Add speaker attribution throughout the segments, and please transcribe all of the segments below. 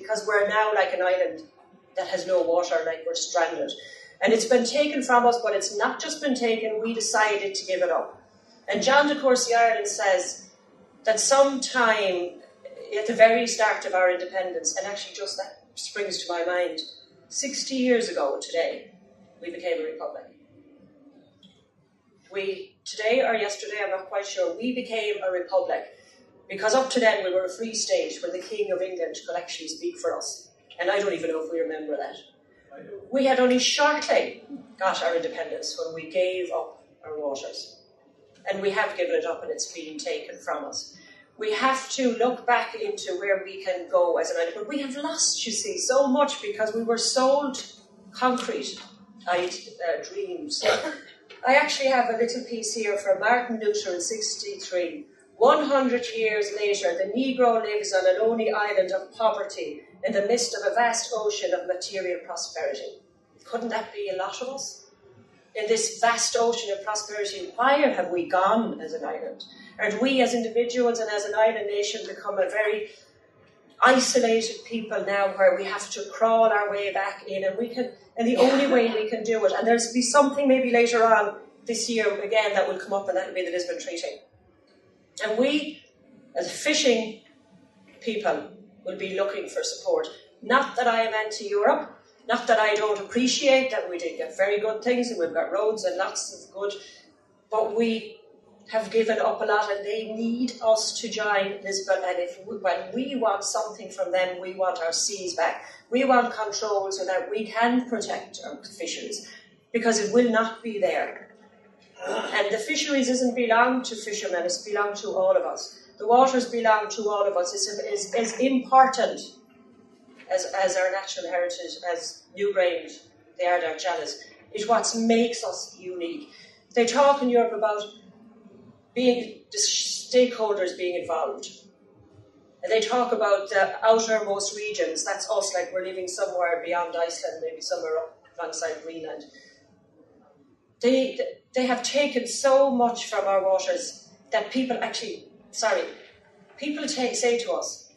Speaker 1: because we're now like an island that has no water, like we're stranded. And it's been taken from us, but it's not just been taken, we decided to give it up. And John de Courcy Ireland says that sometime at the very start of our independence, and actually just that springs to my mind, 60 years ago today, we became a republic. Today or yesterday, I'm not quite sure, we became a republic because up to then we were a free state where the King of England could actually speak for us. And I don't even know if we remember that. We had only shortly got our independence when we gave up our waters. And we have given it up and it's been taken from us. We have to look back into where we can go as an island. But we have lost, you see, so much because we were sold concrete-eyed dreams. I actually have a little piece here from Martin Luther in 63. 100 years later, the Negro lives on a lonely island of poverty in the midst of a vast ocean of material prosperity. Couldn't that be a lot of us? In this vast ocean of prosperity, where have we gone as an island? And we as individuals and as an island nation become a very isolated people now where we have to crawl our way back in and the only way we can do it, and there'll be something maybe later on this year again that will come up, and that will be the Lisbon Treaty. And we, as fishing people, will be looking for support. Not that I am anti-Europe, not that I don't appreciate that we did get very good things and we've got roads and lots of good, but we have given up a lot and they need us to join Lisbon. And when we want something from them, we want our seas back. We want control so that we can protect our fisheries, because it will not be there. And the fisheries doesn't belong to fishermen, it's belong to all of us. The waters belong to all of us. It's as important as our natural heritage, as Newgrange, the Ardagh Chalice. It's what makes us unique. They talk in Europe about the stakeholders being involved. And they talk about the outermost regions. That's us, like we're living somewhere beyond Iceland, maybe somewhere up alongside Greenland. They have taken so much from our waters that people say to us,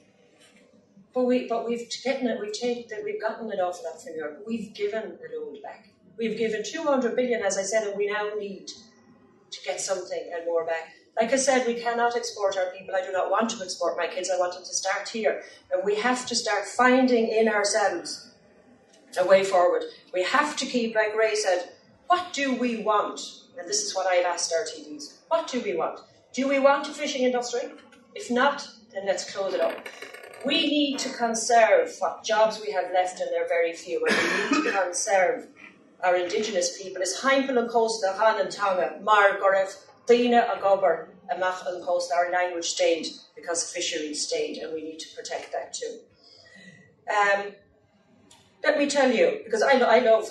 Speaker 1: but we've gotten enough of that from Europe. We've given a load back. We've given 200 billion, as I said, and we now need to get something and more back. Like I said, we cannot export our people. I do not want to export my kids. I want them to start here. And we have to start finding in ourselves a way forward. We have to keep, like Ray said, what do we want? And this is what I've asked our TDs. What do we want? Do we want a fishing industry? If not, then let's close it up. We need to conserve what jobs we have left, and they're very few, and we need to conserve our indigenous people. It's Heimpel and Costa, Han and Tonga, Mar, Goref, Dina, Agobar, Amach and Costa. Our language stayed because fisheries stayed, and we need to protect that too. Let me tell you, because I love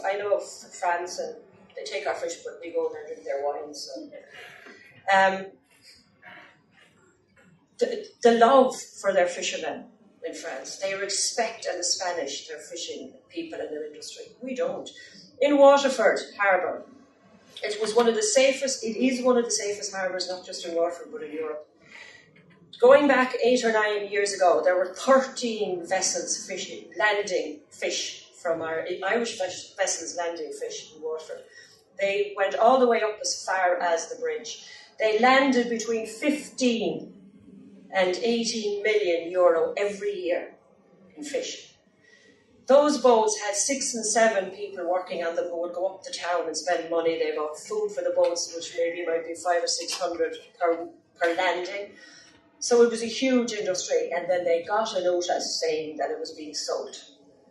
Speaker 1: France, and they take our fish, but we go and drink their wine. So, the love for their fishermen in France, they respect, and the Spanish, their fishing people and their industry. We don't. In Waterford Harbour, it is one of the safest harbours, not just in Waterford, but in Europe. Going back 8 or 9 years ago, there were 13 vessels landing fish from our Irish vessels landing fish in Waterford. They went all the way up as far as the bridge. They landed between 15 and 18 million euro every year in fish. Those boats had 6 and 7 people working on them who would go up to town and spend money. They bought food for the boats, which maybe might be 500 or 600 per landing. So it was a huge industry, and then they got a notice saying that it was being sold.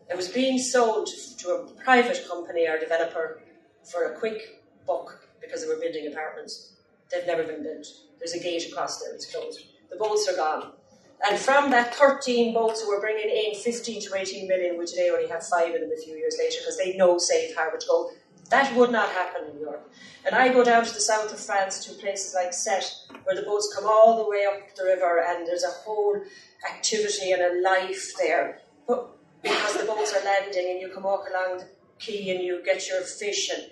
Speaker 1: It was being sold to a private company or developer for a quick buck because they were building apartments. They've never been built. There's a gate across there, it's closed. The boats are gone. And from that 13 boats who were bringing in 15 to 18 million, we today only have 5 of them a few years later because they know safe harbour to go. That would not happen in Europe. And I go down to the south of France to places like Sète, where the boats come all the way up the river and there's a whole activity and a life there. But because the boats are landing and you can walk along the quay and you get your fish. And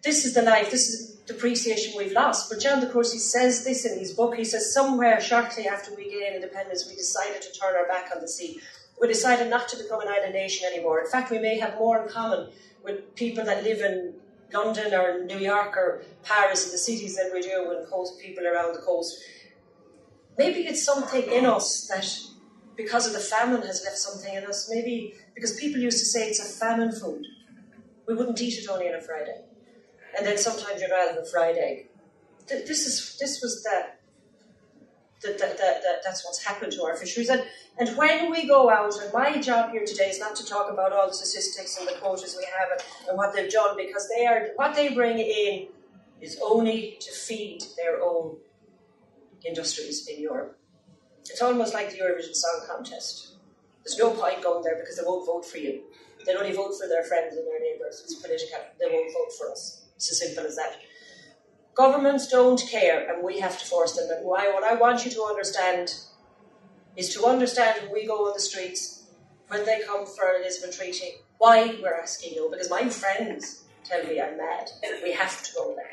Speaker 1: this is the life, this is the appreciation we've lost. But John de Courcy says this in his book. He says, somewhere shortly after we gained independence, we decided to turn our back on the sea. We decided not to become an island nation anymore. In fact, we may have more in common with people that live in London or New York or Paris and the cities than we do with coast people around the coast. Maybe it's something in us that, because of the famine, has left something in us. Maybe because people used to say it's a famine food. We wouldn't eat it only on a Friday. And then sometimes you'd rather have a fried egg. That's what's happened to our fisheries. And when we go out, and my job here today is not to talk about all the statistics and the quotas we have and what they've done, because what they bring in is only to feed their own industries in Europe. It's almost like the Eurovision Song Contest. There's no point going there because they won't vote for you. They'll only vote for their friends and their neighbours. It's political. They won't vote for us. It's as simple as that. Governments don't care, and we have to force them. And what I want you to understand is to understand when we go on the streets, when they come for a Lisbon Treaty, why we're asking you. Because my friends tell me I'm mad. We have to go there.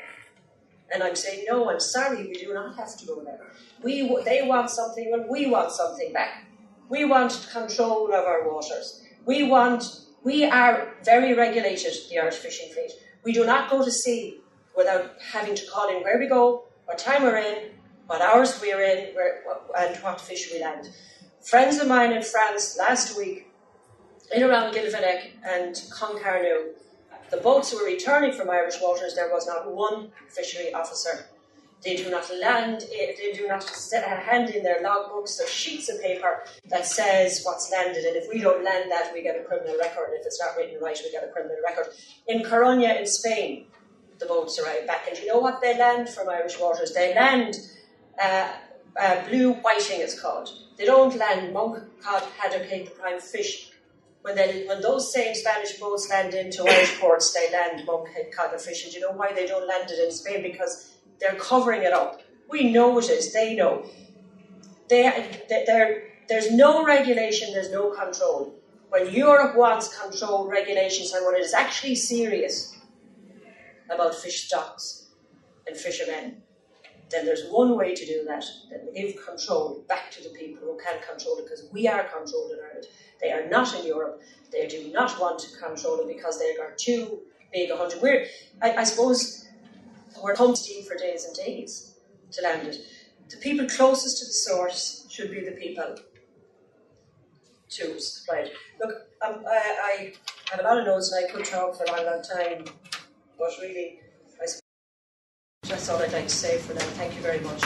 Speaker 1: And I'm saying, no, I'm sorry, we do not have to go there. They want something, and we want something back. We want control of our waters. We are very regulated, the Irish fishing fleet. We do not go to sea without having to call in where we go, what time we're in, what hours we're in, and what fish we land. Friends of mine in France last week, in around Gilvinec and Concarneau, the boats who were returning from Irish waters, there was not one fishery officer. They do not land, they do not hand in their logbooks or sheets of paper that says what's landed, and if we don't land that, we get a criminal record. If it's not written right, we get a criminal record. In Coruña in Spain, the boats arrive back, and you know what they land from Irish waters? They land blue whiting, it's called. They don't land monk, cod, haddock, hake, the prime fish. When those same Spanish boats land into Irish ports, they land monk, hake, cod, and fish. And you know why they don't land it in Spain? Because they're covering it up. We know it is. They know. There's no regulation. There's no control. When Europe wants control, regulations, and when it is actually serious about fish stocks and fishermen, then there's one way to do that. Then give control back to the people who can control it, because we are controlled in Ireland. They are not in Europe. They do not want to control it because they are too big a hunter. I suppose we're pumping for days and days to land it. The people closest to the source should be the people to supply it. Look, I have a lot of notes and I could talk for a long, long time, but really, I suppose that's all I'd like to say for now. Thank you very much.